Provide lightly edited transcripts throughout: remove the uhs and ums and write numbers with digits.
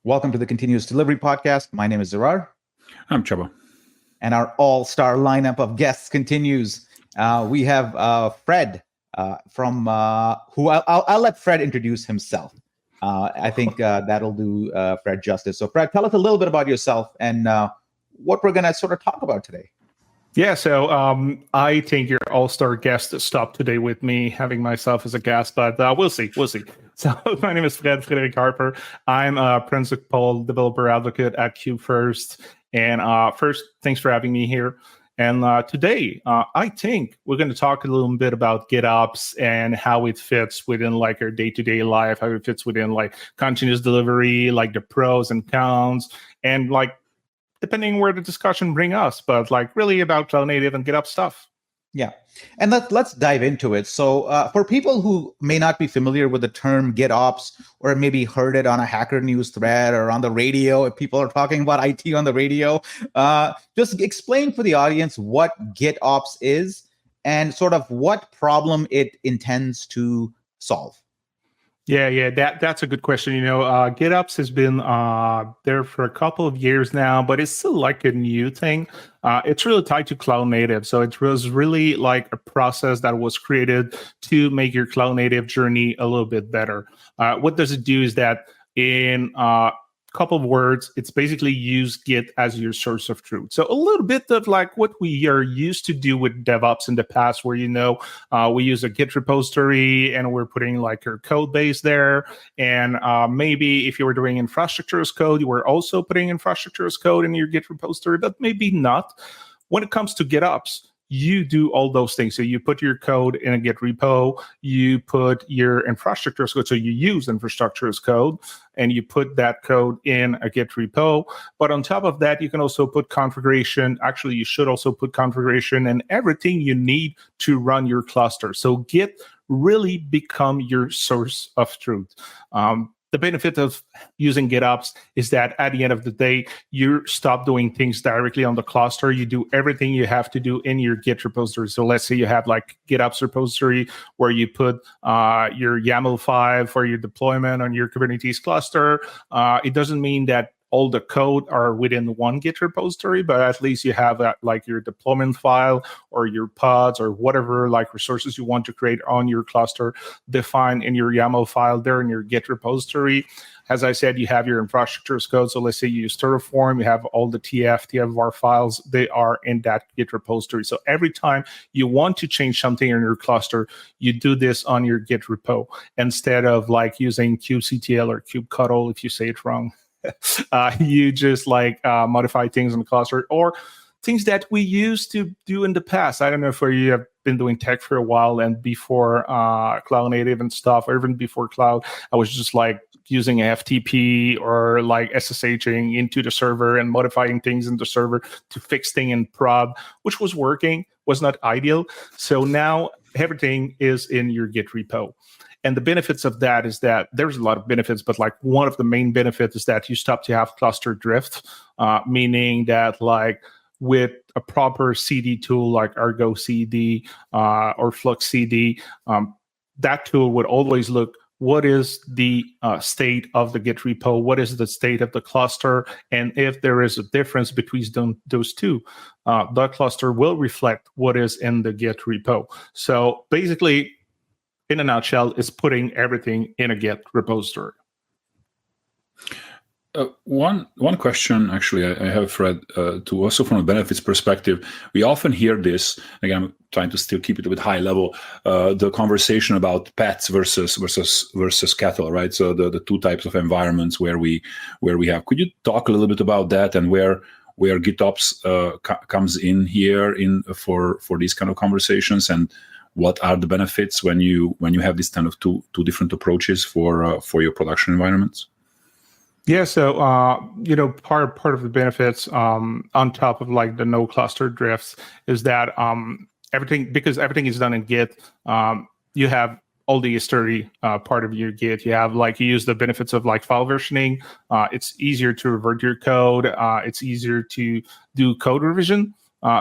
Welcome to the Continuous Delivery Podcast. My name is Zarar. I'm Chaba. And our all-star lineup of guests continues. We have Fred from who I'll let Fred introduce himself. I think that'll do Fred justice. So Fred, tell us a little bit about yourself and what we're going to sort of talk about today. Yeah, so I think your all-star guest stopped today with me having myself as a guest, but we'll see. So my name is Frederic Harper. I'm a principal developer advocate at KubeFirst. And first, thanks for having me here. And today, I think we're going to talk a little bit about GitOps and how it fits within like our day-to-day life, how it fits within like continuous delivery, like the pros and cons, and like depending where the discussion bring us, but like really about cloud native and GitOps stuff. Yeah. And let's dive into it. So for people who may not be familiar with the term GitOps, or maybe heard it on a Hacker News thread or on the radio, if people are talking about IT on the radio, just explain for the audience what GitOps is and sort of what problem it intends to solve. Yeah, that's a good question. GitOps has been there for a couple of years now, but it's still like a new thing. It's really tied to cloud native. So it was really like a process that was created to make your cloud native journey a little bit better. What does it do is that in couple of words, it's basically use Git as your source of truth. So a little bit of like what we are used to do with DevOps in the past, where we use a Git repository and we're putting like our code base there. And maybe if you were doing infrastructure as code, you were also putting infrastructure as code in your Git repository, but maybe not. When it comes to GitOps, you do all those things. So you put your code in a Git repo, you put your infrastructure as code. So you use infrastructure as code and you put that code in a Git repo. But on top of that, you can also put configuration. Actually, you should also put configuration and everything you need to run your cluster. So Git really become your source of truth. The benefit of using GitOps is that at the end of the day, you stop doing things directly on the cluster. You do everything you have to do in your Git repository. So let's say you have like GitOps repository where you put your YAML file for your deployment on your Kubernetes cluster. It doesn't mean that all the code are within one Git repository, but at least you have like your deployment file or your pods or whatever like resources you want to create on your cluster defined in your YAML file there in your Git repository. As I said, you have your infrastructure as code. So let's say you use Terraform, you have all the TF-var files, they are in that Git repository. So every time you want to change something in your cluster, you do this on your Git repo instead of like using kubectl or kubectl if you say it wrong. You just like modify things in the cluster or things that we used to do in the past. I don't know if you have been doing tech for a while and before cloud native and stuff, or even before cloud, I was just like using FTP or like SSHing into the server and modifying things in the server to fix things in prod, which was working, was not ideal. So now everything is in your Git repo. And the benefits of that is that there's a lot of benefits, but like one of the main benefits is that you stop to have cluster drift, meaning that like with a proper CD tool like Argo CD or Flux CD, that tool would always look what is the state of the Git repo, what is the state of the cluster, and if there is a difference between those two, the cluster will reflect what is in the Git repo. So basically, in a nutshell, is putting everything in a Git repository. One question, actually, I have, Fred, to also from a benefits perspective. We often hear this, again, I'm trying to still keep it a bit high level, the conversation about pets versus cattle, right? So the two types of environments where we have. Could you talk a little bit about that and where GitOps comes in here for these kind of conversations, and what are the benefits when you have this kind of two different approaches for your production environments? Yeah, so part of the benefits on top of like the no cluster drifts is that everything is done in Git. You have all the history part of your Git. You use the benefits of like file versioning. It's easier to revert your code. It's easier to do code revision.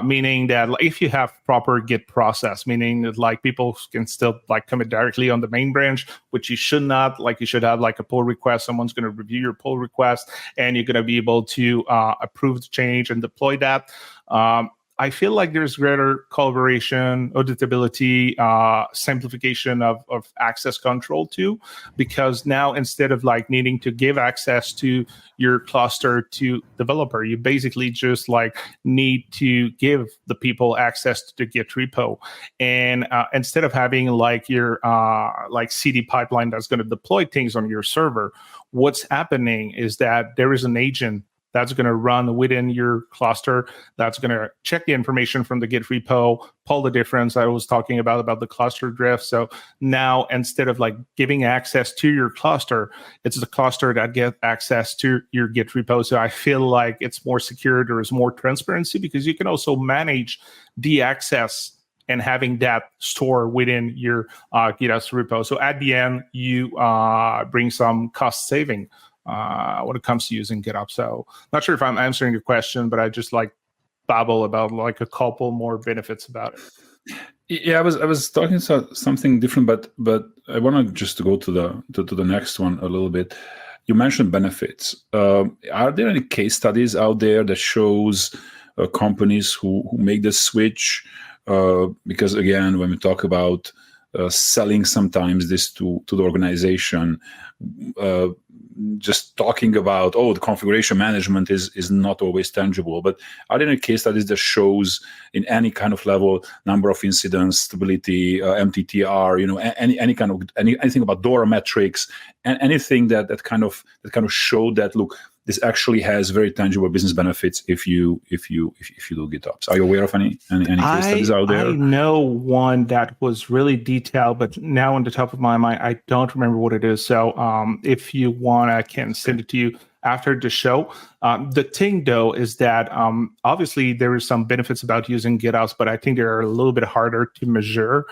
meaning that like, if you have proper Git process, meaning that like people can still like commit directly on the main branch, which you should not. Like you should have like a pull request. Someone's going to review your pull request, and you're going to be able to approve the change and deploy that. I feel like there's greater collaboration, auditability, simplification of access control too, because now instead of like needing to give access to your cluster to developer, you basically just like need to give the people access to the Git repo. And instead of having like your like CD pipeline that's going to deploy things on your server, what's happening is that there is an agent that's going to run within your cluster, that's going to check the information from the Git repo, pull the difference I was talking about the cluster drift. So now instead of like giving access to your cluster, it's the cluster that gets access to your Git repo. So I feel like it's more secure. There is more transparency because you can also manage the access and having that store within your GitOps repo. So at the end, you bring some cost saving when it comes to using GitOps. So not sure if I'm answering your question, but I just like babble about like a couple more benefits about it. Yeah, I was talking about something different, but I want to just go to the next one a little bit. You mentioned benefits. Are there any case studies out there that shows companies who make the switch? Because again, when we talk about selling sometimes this to the organization, just talking about, the configuration management is not always tangible. But are there any case studies that shows in any kind of level, number of incidents, stability, MTTR, anything about DORA metrics, and anything that kind of showed that, look, this actually has very tangible business benefits if you do GitOps. Are you aware of any case studies out there? I know one that was really detailed, but now on the top of my mind, I don't remember what it is. So if you want, I can send it to you after the show. The thing, though, is that obviously there is some benefits about using GitOps, but I think they're a little bit harder to measure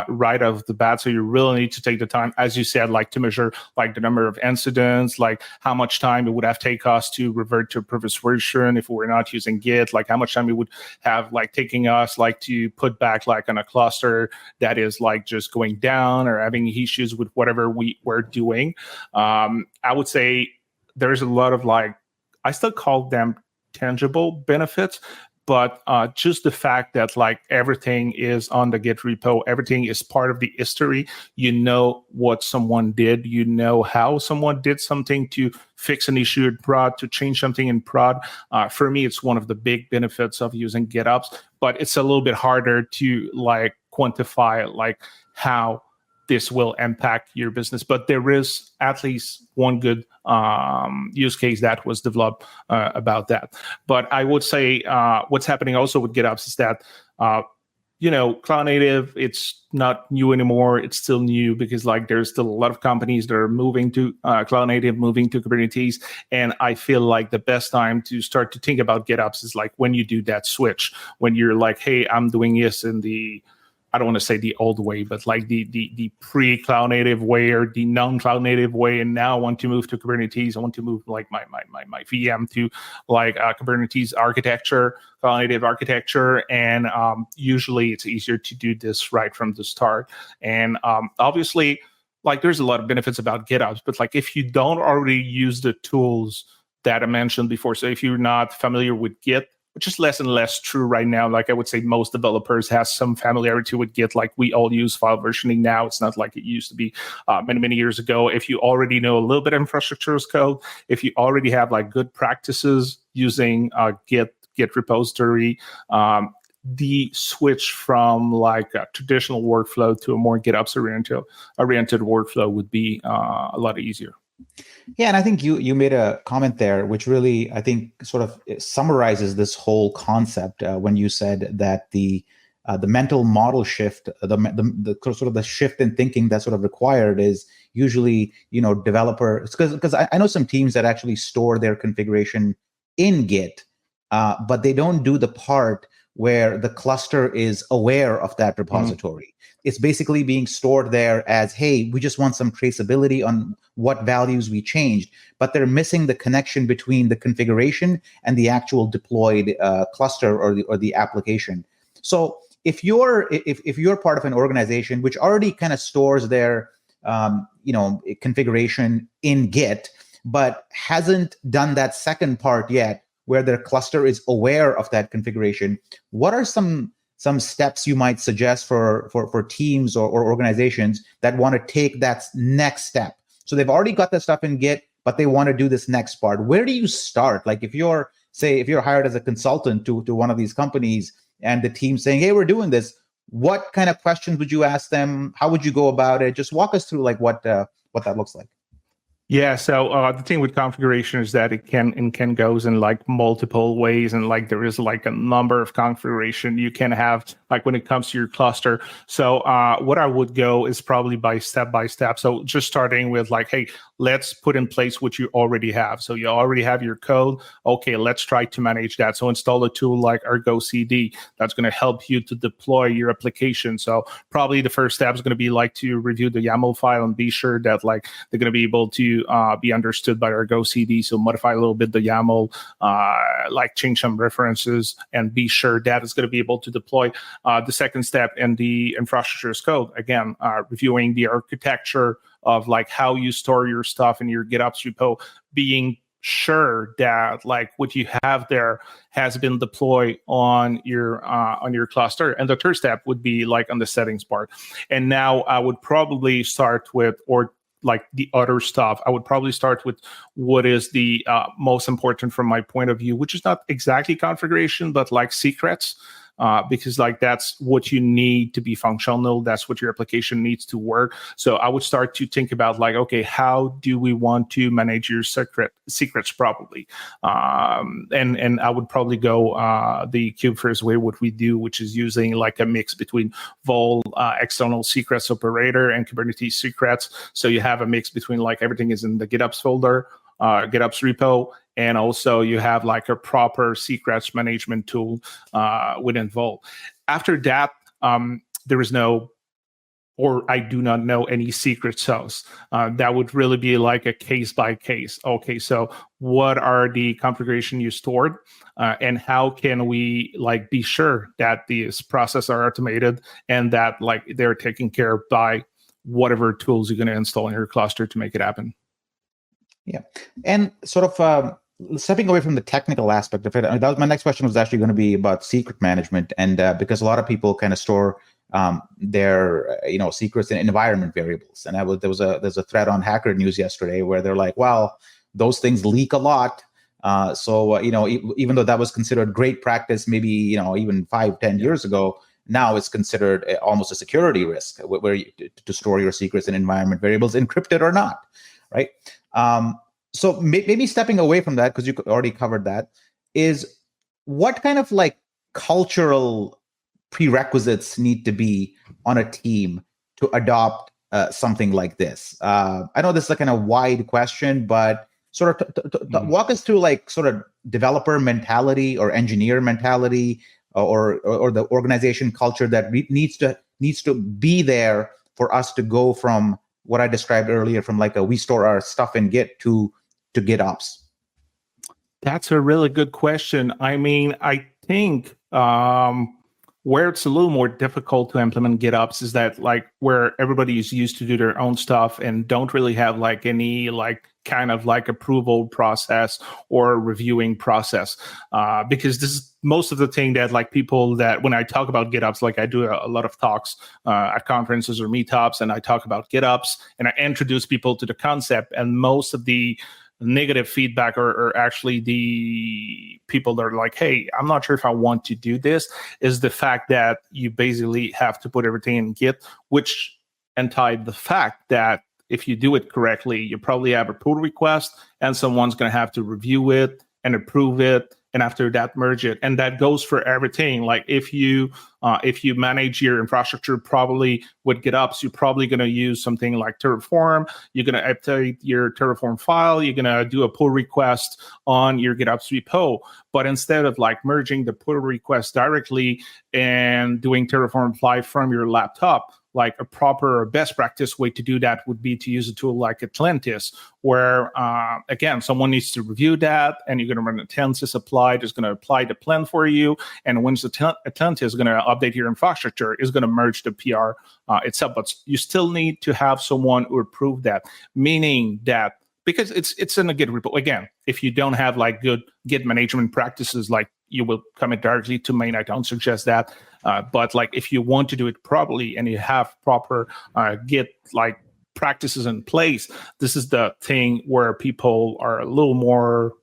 right off the bat. So you really need to take the time, as you said, like to measure like the number of incidents, like how much time it would have taken us to revert to a previous version if we were not using Git, like how much time it would have like taking us like to put back like on a cluster that is like just going down or having issues with whatever we were doing. I would say there's a lot of like, I still call them tangible benefits, but just the fact that like everything is on the Git repo, everything is part of the history. You know what someone did, you know how someone did something to fix an issue in prod, to change something in prod. For me, it's one of the big benefits of using GitOps, but it's a little bit harder to like quantify like how this will impact your business. But there is at least one good use case that was developed about that. But I would say what's happening also with GitOps is that, cloud native, it's not new anymore. It's still new because like there's still a lot of companies that are moving to cloud native, moving to Kubernetes. And I feel like the best time to start to think about GitOps is like when you do that switch, when you're like, hey, I'm doing this in the, I don't want to say the old way, but like the pre-cloud native way or the non-cloud native way. And now I want to move to Kubernetes. I want to move like my VM to like Kubernetes architecture, cloud native architecture. And usually it's easier to do this right from the start. And obviously, like there's a lot of benefits about GitOps, but like if you don't already use the tools that I mentioned before, so if you're not familiar with Git, which is less and less true right now. Like I would say most developers have some familiarity with Git, like we all use file versioning now. It's not like it used to be many years ago. If you already know a little bit of infrastructure as code, if you already have like good practices using Git repository, the switch from like a traditional workflow to a more GitOps oriented workflow would be a lot easier. Yeah, and I think you made a comment there, which really, I think, sort of summarizes this whole concept when you said that the mental model shift, the sort of the shift in thinking that's sort of required is usually, developers, because I know some teams that actually store their configuration in Git, but they don't do the part where the cluster is aware of that repository. It's basically being stored there as, hey, we just want some traceability on what values we changed, but they're missing the connection between the configuration and the actual deployed cluster or the application. So if you're part of an organization which already kind of stores their configuration in Git, but hasn't done that second part yet, where their cluster is aware of that configuration, what are some steps you might suggest for teams or organizations that want to take that next step? So they've already got the stuff in Git, but they want to do this next part. Where do you start? Like if you're hired as a consultant to one of these companies and the team's saying, hey, we're doing this, what kind of questions would you ask them? How would you go about it? Just walk us through like what that looks like. Yeah, so the thing with configuration is that it can goes in like multiple ways, and like there is like a number of configuration you can have like when it comes to your cluster. So what I would go is probably by step. So just starting with like, hey, let's put in place what you already have. So you already have your code. Okay, let's try to manage that. So install a tool like Argo CD that's going to help you to deploy your application. So probably the first step is going to be like to review the YAML file and be sure that like they're going to be able to be understood by Argo CD. So modify a little bit the YAML, like change some references and be sure that it's going to be able to deploy. The second step in the infrastructure as code, again, reviewing the architecture of like how you store your stuff in your GitOps repo, being sure that like what you have there has been deployed on your cluster. And the third step would be like on the settings part. And now I would probably start with, or like the other stuff, I would probably start with what is the most important from my point of view, which is not exactly configuration, but like secrets. Because like that's what you need to be functional. That's what your application needs to work. So I would start to think about like, okay, how do we want to manage your secrets properly? And I would probably go the KubeFirst way, what we do, which is using like a mix between Vol external secrets operator and Kubernetes secrets. So you have a mix between like everything is in the GitOps folder, GitOps repo, and also you have like a proper secrets management tool within Vol. After that, there is no, or I do not know any secret sauce. That would really be like a case by case. Okay, so what are the configuration you stored, and how can we like be sure that these processes are automated and that like they're taken care of by whatever tools you're going to install in your cluster to make it happen. Yeah, and sort of stepping away from the technical aspect of it, that was, my next question was actually going to be about secret management, and because a lot of people kind of store their secrets in environment variables, and there's a thread on Hacker News yesterday where they're like, well, those things leak a lot. So even though that was considered great practice, maybe even 5-10 years ago, now it's considered almost a security risk where you, to store your secrets in environment variables, encrypted or not, right? So maybe stepping away from that, because you already covered that, is what kind of like cultural prerequisites need to be on a team to adopt something like this? I know this is a kind of wide question, but sort of walk us through like sort of developer mentality or engineer mentality or the organization culture that needs to be there for us to go from what I described earlier, from like we store our stuff in Git to GitOps. That's a really good question. I mean, I think where it's a little more difficult to implement GitOps is that like where everybody is used to do their own stuff and don't really have like any like kind of like approval process or reviewing process, because this is most of the thing that like people that when I talk about GitOps, like I do a lot of talks at conferences or meetups, and I talk about GitOps and I introduce people to the concept, and most of the negative feedback or actually the people that are like, hey, I'm not sure if I want to do this, is the fact that you basically have to put everything in Git, which entitled the fact that if you do it correctly, you probably have a pull request and someone's going to have to review it and approve it, and after that merge it. And that goes for everything. Like if you If you manage your infrastructure probably with GitOps, you're probably going to use something like Terraform. You're going to update your Terraform file. You're going to do a pull request on your GitOps repo. But instead of like merging the pull request directly and doing Terraform live from your laptop, like a proper best practice way to do that would be to use a tool like Atlantis, where, again, someone needs to review that, and you're going to run Atlantis applied. It's going to apply the plan for you. And once Atlantis is going to update your infrastructure, it's going to merge the PR itself. But you still need to have someone who approve that, meaning that because it's in a Git repo. Again, if you don't have like good Git management practices, like you will commit directly to main. I don't suggest that. But like if you want to do it properly and you have proper Git like practices in place, this is the thing where people are a little more,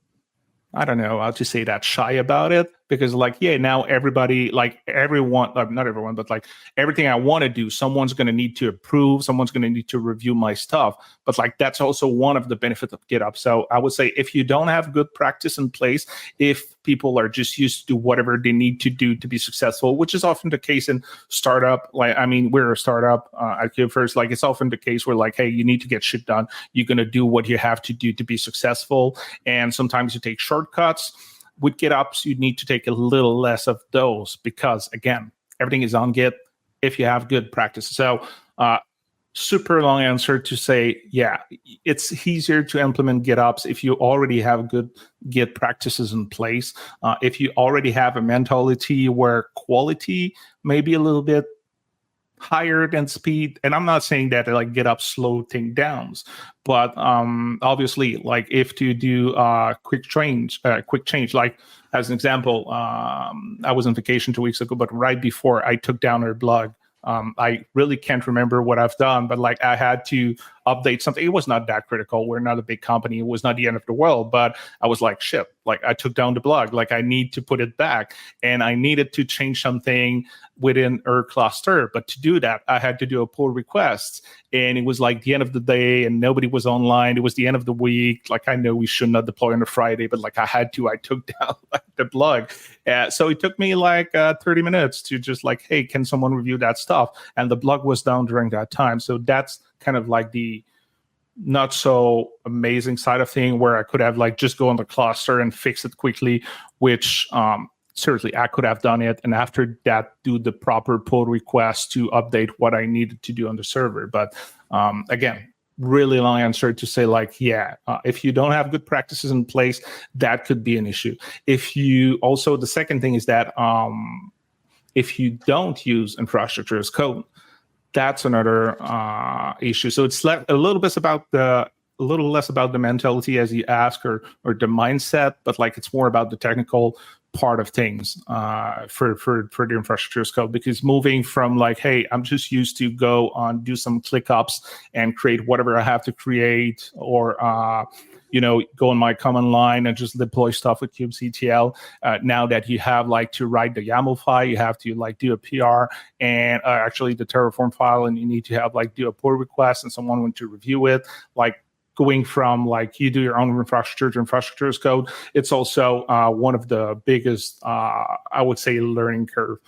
I don't know how to say that, shy about it. Because like, yeah, now everybody, like everyone, not everyone, but like everything I want to do, someone's going to need to approve, someone's going to need to review my stuff. But like, that's also one of the benefits of GitOps. So I would say if you don't have good practice in place, if people are just used to do whatever they need to do to be successful, which is often the case in startup. Like, I mean, we're a startup at GitFirst. Like it's often the case where like, hey, you need to get shit done. You're going to do what you have to do to be successful. And sometimes you take shortcuts. With GitOps, you need to take a little less of those because, again, everything is on Git if you have good practice. So super long answer to say, yeah, it's easier to implement GitOps if you already have good Git practices in place. If you already have a mentality where quality may be a little bit higher than speed, and I'm not saying that like GitOps slow things down, but obviously, like if to do quick change, like as an example, I was on vacation 2 weeks ago, but right before I took down our blog, I really can't remember what I've done, but like I had to update something. It was not that critical. We're not a big company. It was not the end of the world, but I was like, shit, like I took down the blog. Like I need to put it back and I needed to change something within our cluster. But to do that, I had to do a pull request and it was like the end of the day and nobody was online. It was the end of the week. Like I know we should not deploy on a Friday, but like I had to, I took down like the blog. So it took me like 30 minutes to just like, hey, can someone review that stuff? And the blog was down during that time. So that's kind of like the not so amazing side of thing where I could have like just go on the cluster and fix it quickly, which seriously, I could have done it. And after that, do the proper pull request to update what I needed to do on the server. But again, really long answer to say like, yeah, if you don't have good practices in place, that could be an issue. If you also, the second thing is that if you don't use infrastructure as code, that's another issue. So it's a little less about the mentality as you ask or the mindset, but like it's more about the technical part of things for the infrastructure as code. Because moving from like, hey, I'm just used to go on, do some ClickOps and create whatever I have to create, or go on my command line and just deploy stuff with kubectl. Now that you have like to write the YAML file, you have to like do a PR and actually the Terraform file, and you need to have like do a pull request and someone went to review it. Like going from like you do your own infrastructure to infrastructure as code, it's also one of the biggest, I would say, learning curve.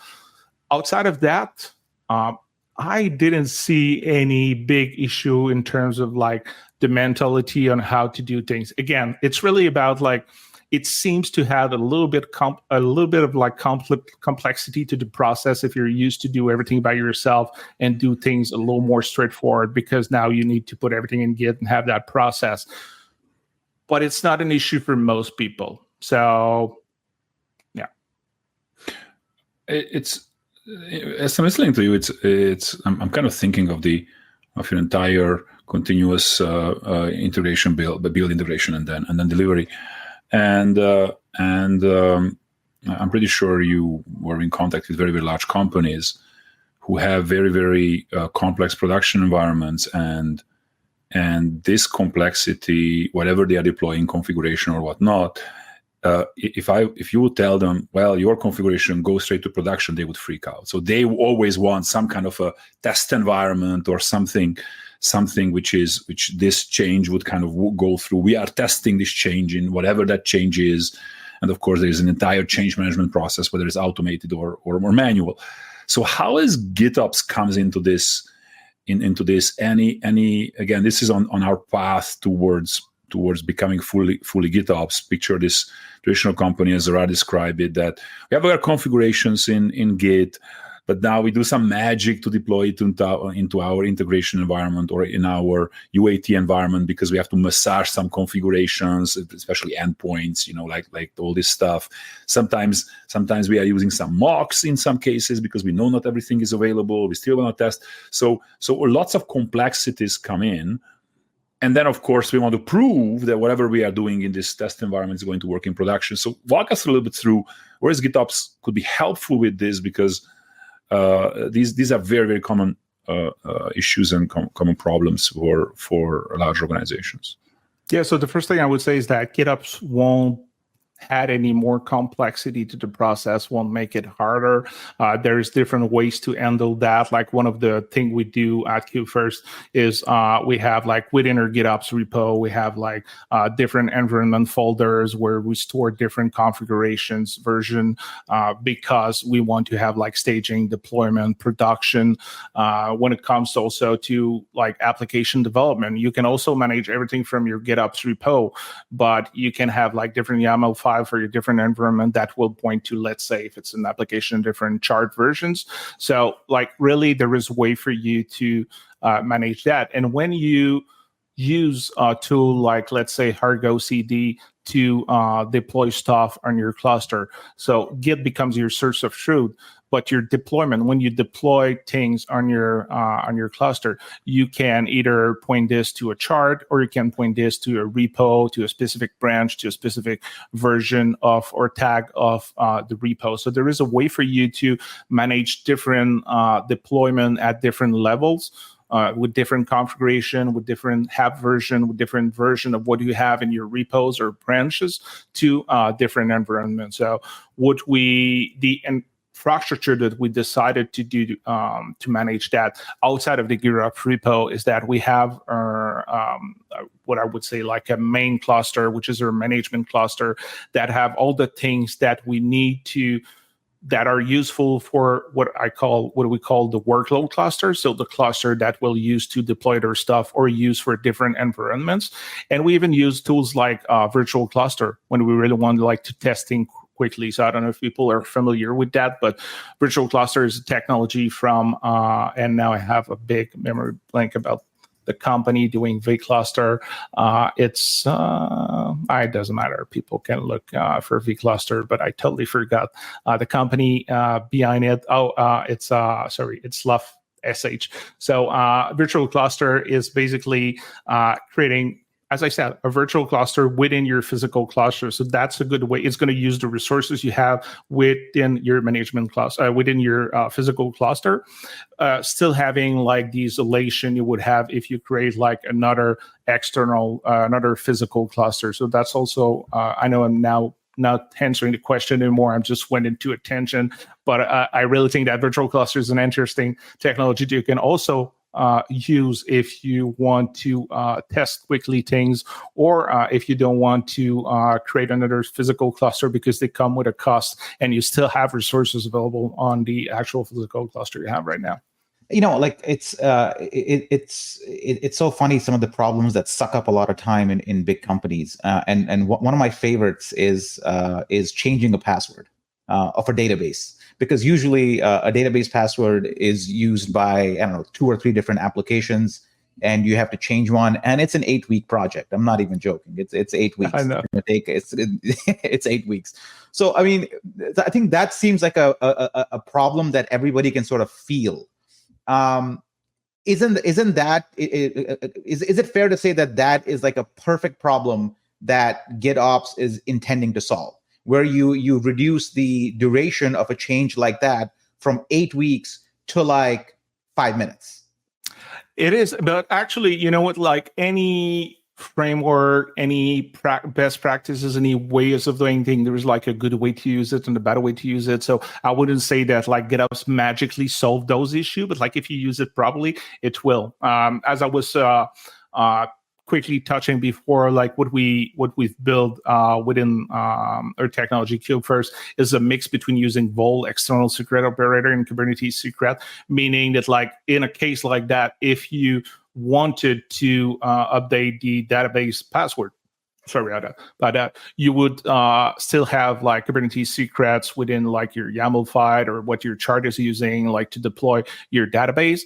Outside of that, I didn't see any big issue in terms of like the mentality on how to do things. Again, it's really about like, it seems to have a little bit of like complexity to the process if you're used to do everything by yourself and do things a little more straightforward, because now you need to put everything in Git and have that process. But it's not an issue for most people. So, yeah. It's as I'm listening to you, I'm kind of thinking of your entire continuous integration build integration and then delivery. And I'm pretty sure you were in contact with very, very large companies who have very, very complex production environments, and this complexity, whatever they are deploying, configuration or whatnot, if you would tell them, well, your configuration goes straight to production, they would freak out. So they always want some kind of a test environment or something which this change would kind of go through. We are testing this change in whatever that change is. And of course, there's an entire change management process, whether it's automated or more manual. So how is GitOps comes into this? Into this, any again, this is on our path towards becoming fully GitOps. Picture this traditional company, as Ra described it, that we have our configurations in Git, but now we do some magic to deploy it into our integration environment or in our UAT environment, because we have to massage some configurations, especially endpoints, like all this stuff. Sometimes we are using some mocks in some cases because we know not everything is available. We still want to test. So lots of complexities come in. And then, of course, we want to prove that whatever we are doing in this test environment is going to work in production. So walk us a little bit through where GitOps could be helpful with this, because these are very, very common issues and common problems for large organizations. Yeah, so the first thing I would say is that GitOps won't add any more complexity to the process, won't make it harder. There's different ways to handle that. Like one of the things we do at KubeFirst is we have like within our GitOps repo, we have like different environment folders where we store different configurations version because we want to have like staging, deployment, production. When it comes also to like application development, you can also manage everything from your GitOps repo, but you can have like different YAML file for your different environment that will point to, let's say, if it's an application, different chart versions. So like really there is a way for you to manage that. And when you use a tool like, let's say, Argo CD to deploy stuff on your cluster, so Git becomes your source of truth. But your deployment, when you deploy things on your cluster, you can either point this to a chart, or you can point this to a repo, to a specific branch, to a specific version of or tag of the repo. So there is a way for you to manage different deployment at different levels. With different configuration, with different app version, with different version of what you have in your repos or branches to different environments. So the infrastructure that we decided to do to manage that outside of the GitOps repo is that we have our what I would say like a main cluster, which is our management cluster, that have all the things that we need to that are useful for what we call the workload cluster. So the cluster that we'll use to deploy their stuff or use for different environments. And we even use tools like virtual cluster when we really want to testing quickly. So I don't know if people are familiar with that, but virtual cluster is a technology from, and now I have a big memory blank about the company doing vCluster. It doesn't matter. People can look for vCluster, but I totally forgot the company behind it. It's Slough SH. So virtual cluster is basically creating, as I said, a virtual cluster within your physical cluster. So that's a good way. It's going to use the resources you have within your management cluster, within your physical cluster, still having like the isolation you would have if you create like another external, another physical cluster. So that's also, I know I'm now not answering the question anymore. I'm just went into a tangent, but I really think that virtual cluster is an interesting technology that you can also use if you want to test quickly things, or if you don't want to create another physical cluster because they come with a cost and you still have resources available on the actual physical cluster you have right now. Like it's so funny, some of the problems that suck up a lot of time in big companies. And one of my favorites is changing a password of a database. Because usually a database password is used by, 2 or 3 different applications, and you have to change one, and it's an 8-week project. I'm not even joking. It's 8 weeks. I know. It's 8 weeks. So I mean, I think that seems like a problem that everybody can sort of feel. Isn't that is it fair to say that is like a perfect problem that GitOps is intending to solve, where you reduce the duration of a change like that from 8 weeks to like 5 minutes? It is, but actually, you know what, like any framework, any best practices, any ways of doing things, there's like a good way to use it and a better way to use it. So I wouldn't say that like GitOps magically solve those issues, but like if you use it properly, it will. As I was quickly touching before, like what we've built within our technology cube first is a mix between using Vault external secret operator and Kubernetes secret, meaning that like in a case like that, if you wanted to update the database password, sorry about that, you would still have like Kubernetes secrets within like your YAML file or what your chart is using, like to deploy your database,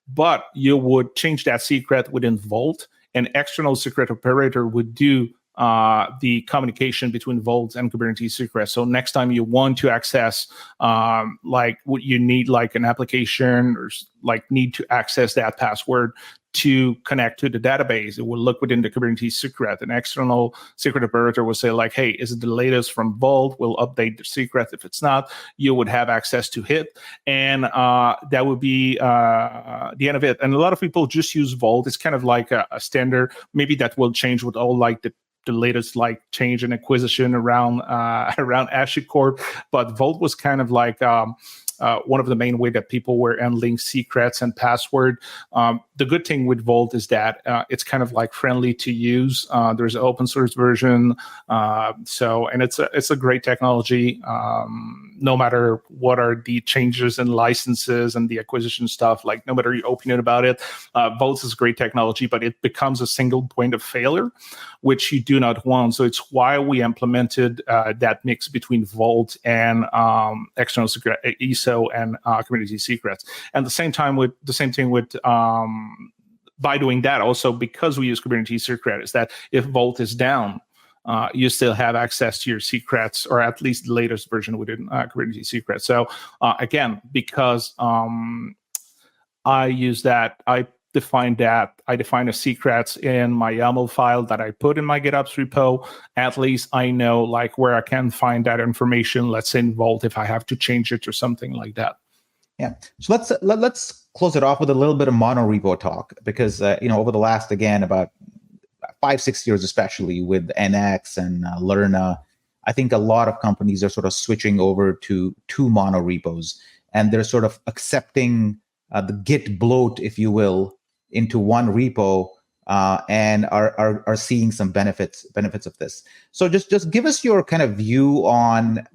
but you would change that secret within Vault. An external secret operator would do the communication between Vault and Kubernetes secrets. So next time you want to access, like what you need, like an application or like need to access that password to connect to the database, it will look within the Kubernetes secret. An external secret operator will say like, hey, is it the latest from Vault? We'll update the secret. If it's not, you would have access to it. And that would be the end of it. And a lot of people just use Vault. It's kind of like a standard. Maybe that will change with all like the latest like change and acquisition around HashiCorp. But Vault was kind of like one of the main way that people were handling secrets and password. The good thing with Vault is that it's kind of like friendly to use. There's an open source version, and it's a great technology. No matter what are the changes and licenses and the acquisition stuff, like no matter your opinion about it, Vault is great technology, but it becomes a single point of failure, which you do not want. So it's why we implemented that mix between Vault and external secret, ISO and Kubernetes secrets. And the same thing with by doing that, also because we use Kubernetes secret, is that if Vault is down, you still have access to your secrets, or at least the latest version within Kubernetes secrets. So again, because I use that, I define the secrets in my YAML file that I put in my GitOps repo. At least I know like where I can find that information, let's say in Vault, if I have to change it or something like that. Yeah. So let's close it off with a little bit of monorepo talk, because over the last, again, about 5-6 years, especially with NX and Lerna, I think a lot of companies are sort of switching over to two monorepos, and they're sort of accepting the Git bloat, if you will, into one repo, and are seeing some benefits of this. So just give us your kind of view on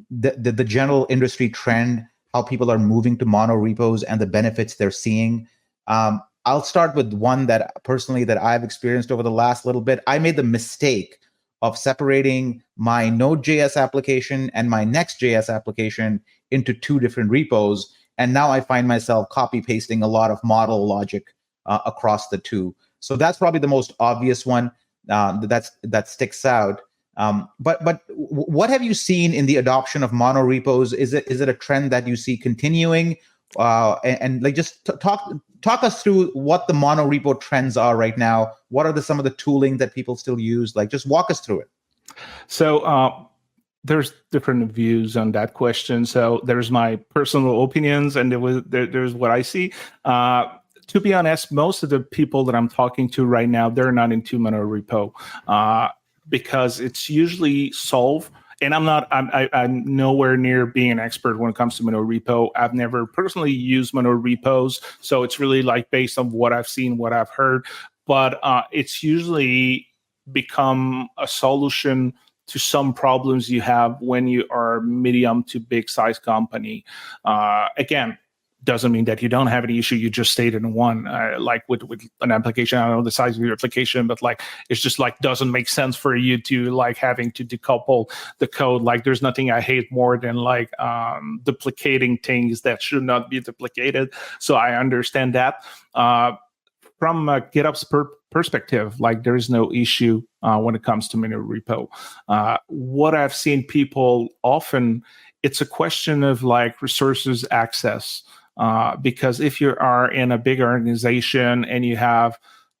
the general industry trend, how people are moving to monorepos and the benefits they're seeing. I'll start with one that personally that I've experienced over the last little bit. I made the mistake of separating my Node.js application and my Next.js application into two different repos. And now I find myself copy pasting a lot of model logic across the two. So that's probably the most obvious one that sticks out. But what have you seen in the adoption of monorepos? Is it a trend that you see continuing? And like just talk us through what the monorepo trends are right now. What are some of the tooling that people still use? Like just walk us through it. So there's different views on that question. So there's my personal opinions, and there's what I see. To be honest, most of the people that I'm talking to right now, they're not into monorepo because it's usually solved. And I'm nowhere near being an expert when it comes to monorepo. I've never personally used monorepos, so it's really like based on what I've seen, what I've heard. But it's usually become a solution to some problems you have when you are medium to big size company. Again, doesn't mean that you don't have any issue. You just stayed in one, like with an application. I don't know the size of your application, but like it's just like doesn't make sense for you to like having to decouple the code. Like there's nothing I hate more than like duplicating things that should not be duplicated. So I understand that. From a GitOps perspective, like there is no issue when it comes to monorepo. What I've seen people often, it's a question of like resources access. Because if you are in a big organization and you have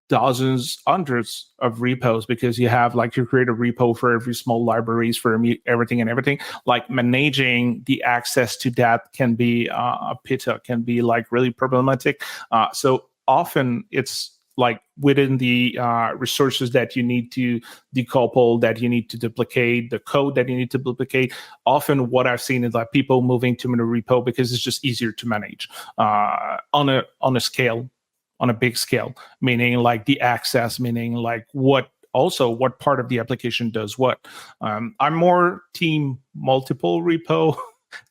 dozens, hundreds of repos, because you have like you create a repo for every small libraries for everything, like managing the access to that can be can be like really problematic. So often it's like within the resources that you need to decouple, that you need to duplicate, the code that you need to duplicate. Often what I've seen is like people moving to monorepo because it's just easier to manage on a scale on a big scale, meaning like the access, meaning like what part of the application does what. I'm more team multiple repo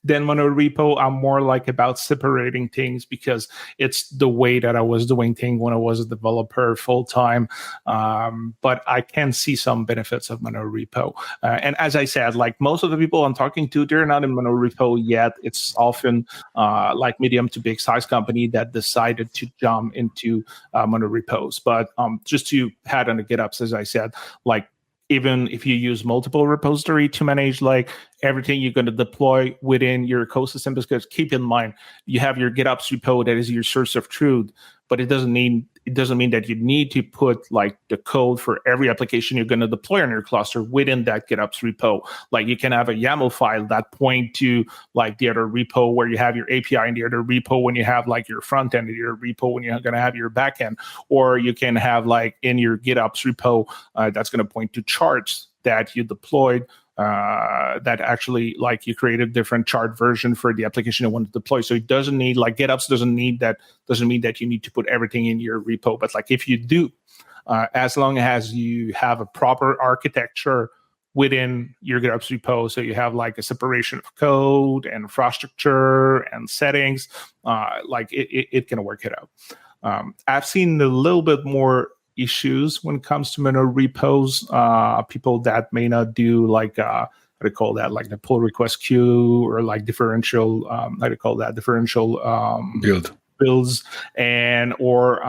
than monorepo. I'm more like about separating things because it's the way that I was doing things when I was a developer full time. But I can see some benefits of monorepo. And as I said, like most of the people I'm talking to, they're not in monorepo yet. It's often like medium to big size company that decided to jump into monorepos. But just to add on the GitOps, as I said, like even if you use multiple repository to manage like everything you're going to deploy within your ecosystem, because keep in mind, you have your GitOps repo that is your source of truth, but it doesn't mean that you need to put like the code for every application you're going to deploy on your cluster within that GitOps repo. Like you can have a YAML file that point to like the other repo where you have your API in the other repo when you have like your front end, in your repo when you're going to have your back end, or you can have like in your GitOps repo that's going to point to charts that you deployed, that actually like you create a different chart version for the application you want to deploy. So it doesn't need like GitOps doesn't mean that you need to put everything in your repo. But like if you do, as long as you have a proper architecture within your GitOps repo, so you have like a separation of code and infrastructure and settings, like it can work it out. I've seen a little bit more issues when it comes to monorepos. People that may not do like how do you call that, like the pull request queue or like differential builds, and or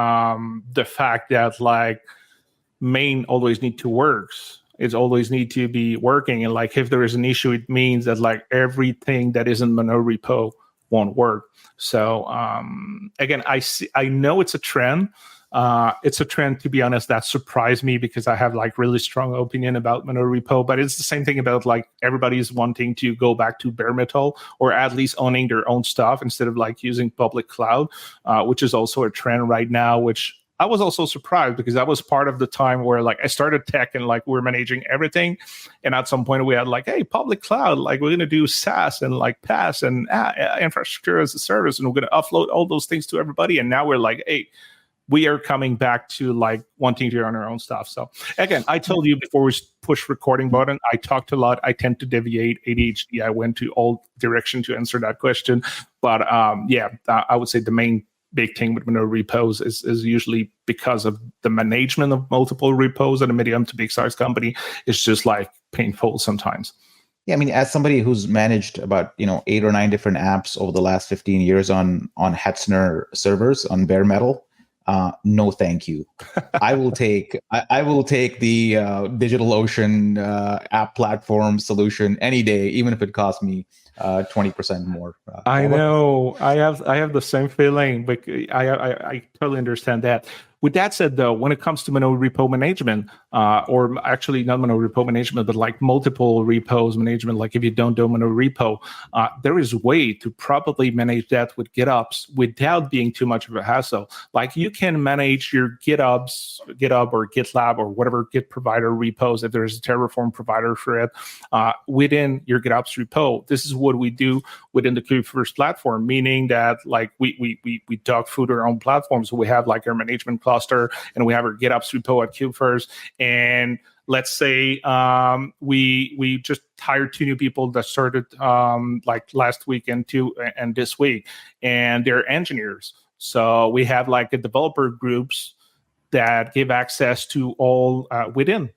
the fact that like main always need to work. It's always need to be working, and like if there is an issue, it means that like everything that isn't monorepo won't work. So again, I know it's a trend. It's a trend, to be honest, that surprised me because I have like really strong opinion about monorepo, but it's the same thing about like everybody's wanting to go back to bare metal or at least owning their own stuff instead of like using public cloud, which is also a trend right now, which I was also surprised because that was part of the time where like I started tech and like we're managing everything. And at some point we had like, hey, public cloud, like we're going to do SaaS and like PaaS and infrastructure as a service. And we're going to upload all those things to everybody. And now we're like, hey, we are coming back to like wanting to run our own stuff. So again, I told you before we push recording button, I talked a lot. I tend to deviate, ADHD. I went to all direction to answer that question. But I would say the main big thing with monorepos is usually because of the management of multiple repos at a medium to big size company. It's just like painful sometimes. Yeah, I mean, as somebody who's managed about 8 or 9 different apps over the last 15 years on Hetzner servers on bare metal, no, thank you. I will take the DigitalOcean app platform solution any day, even if it costs me 20% more. I know. I have the same feeling, but I totally understand that. With that said, though, when it comes to monorepo management, or actually not monorepo management, but like multiple repos management, like if you don't do monorepo, there is a way to probably manage that with GitOps without being too much of a hassle. Like you can manage your GitOp or GitLab or whatever Git provider repos, if there's a Terraform provider for it, within your GitOps repo. This is what we do within the KubeFirst platform, meaning that like we dog food our own platform. So we have like our management cluster and we have our GitOps repo at KubeFirst. And let's say we just hired 2 new people that started like last week and this week, and they're engineers. So we have like a developer groups that give access to all within,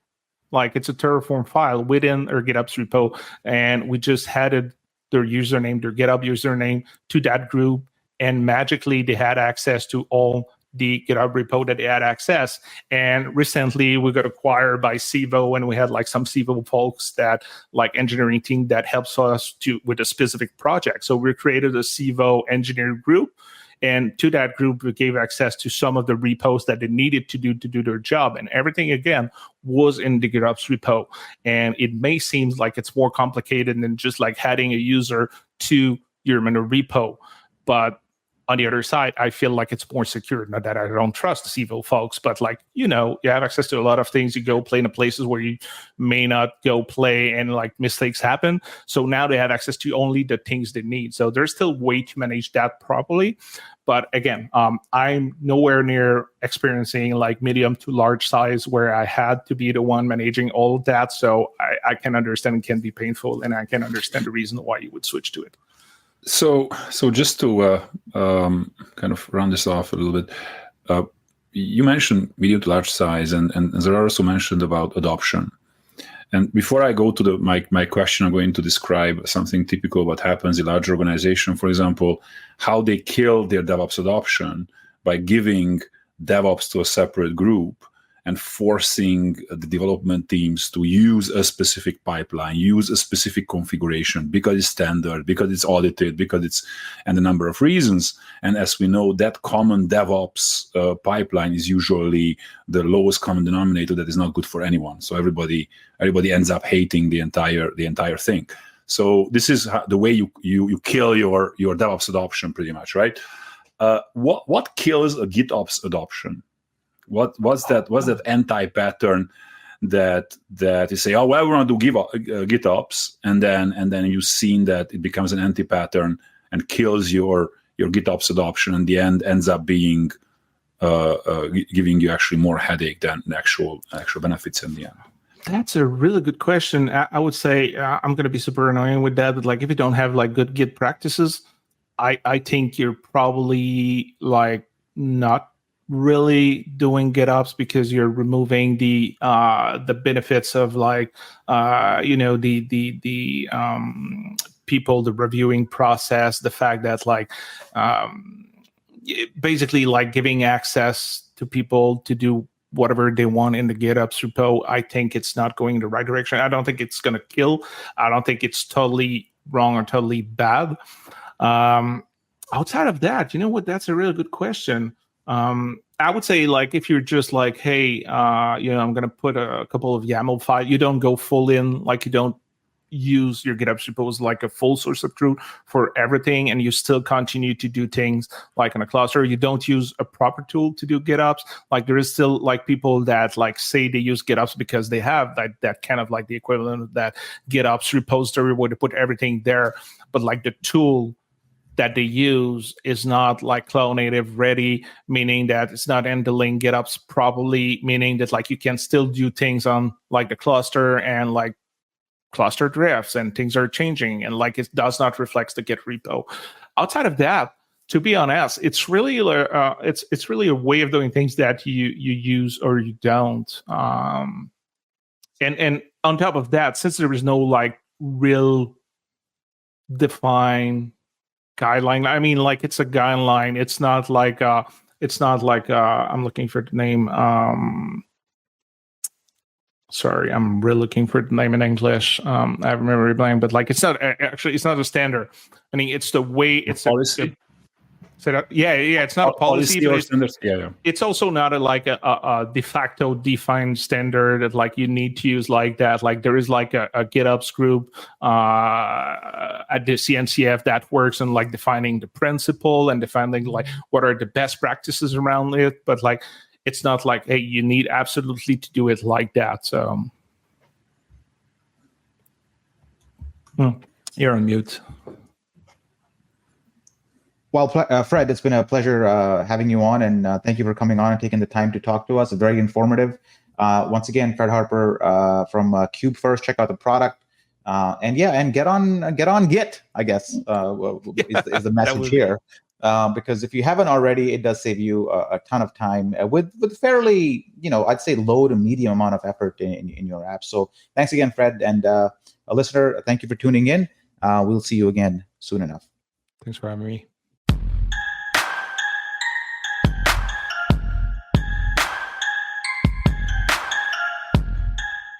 like it's a Terraform file within our GitOps repo, and we just added their username, their GitHub username to that group, and magically they had access to all the GitHub repo that they had access. And recently we got acquired by Civo, and we had like some Civo folks that like engineering team that helps us with a specific project. So we created a Civo engineer group, and to that group we gave access to some of the repos that they needed to do their job. And everything again was in the GitOps repo. And it may seem like it's more complicated than just like adding a user to your monorepo, but On the other side, I feel like it's more secure. Not that I don't trust the civil folks, but like, you have access to a lot of things. You go play in the places where you may not go play, and like mistakes happen. So now they have access to only the things they need. So there's still way to manage that properly. But again, I'm nowhere near experiencing like medium to large size where I had to be the one managing all of that. So I can understand it can be painful, and I can understand the reason why you would switch to it. So just to kind of round this off a little bit, you mentioned medium to large size, and Zara also mentioned about adoption. And before I go to my question, I'm going to describe something typical what happens in large organization. For example, how they kill their DevOps adoption by giving DevOps to a separate group and forcing the development teams to use a specific pipeline, use a specific configuration because it's standard, because it's audited, and a number of reasons. And as we know, that common DevOps pipeline is usually the lowest common denominator that is not good for anyone. So everybody ends up hating the entire thing. So this is the way you kill your DevOps adoption, pretty much, right? What kills a GitOps adoption? What's that anti-pattern that you say, oh well, we're going to do GitOps, and then you've seen that it becomes an anti-pattern and kills your GitOps adoption, and the end ends up being giving you actually more headache than the actual benefits in the end. That's a really good question. I would say I'm going to be super annoying with that, but like if you don't have like good Git practices, I think you're probably like not really doing GitOps, because you're removing the benefits of like the people, the reviewing process, the fact that like basically like giving access to people to do whatever they want in the GitOps repo. I think it's not going in the right direction. I don't think it's going to kill. I don't think it's totally wrong or totally bad. Outside of that, you know what? That's a really good question. I would say like if you're just like, hey, I'm going to put a couple of YAML files. You don't go full in, like you don't use your GitOps repos like a full source of truth for everything, and you still continue to do things like in a cluster. You don't use a proper tool to do GitOps. Like there is still like people that like say they use GitOps because they have that kind of like the equivalent of that GitOps repository where they put everything there, but like the tool that they use is not like cloud native ready, meaning that it's not handling GitOps properly, meaning that like you can still do things on like the cluster and like cluster drifts and things are changing, and like it does not reflect the Git repo. Outside of that, to be honest, it's really it's really a way of doing things that you use or you don't. And on top of that, since there is no like real defined guideline. I mean, like it's a guideline. It's not like I'm looking for the name. Sorry, I'm really looking for the name in English. I have memory blank, but like it's not actually, it's not a standard. I mean, it's the way it's policy. It's not a policy, or but standards. Yeah. It's also not a de facto defined standard that like you need to use like that. Like there is like a GitOps group at the CNCF that works on like defining the principle and defining like what are the best practices around it. But like it's not like, hey, you need absolutely to do it like that. So you're on mute. Well, Fred, it's been a pleasure having you on, and thank you for coming on and taking the time to talk to us. It's very informative. Once again, Fred Harper from Cube First. Check out the product, and get on Git. I guess is the message here, because if you haven't already, it does save you a ton of time with fairly, I'd say low to medium amount of effort in your app. So thanks again, Fred, and a listener. Thank you for tuning in. We'll see you again soon enough. Thanks for having me.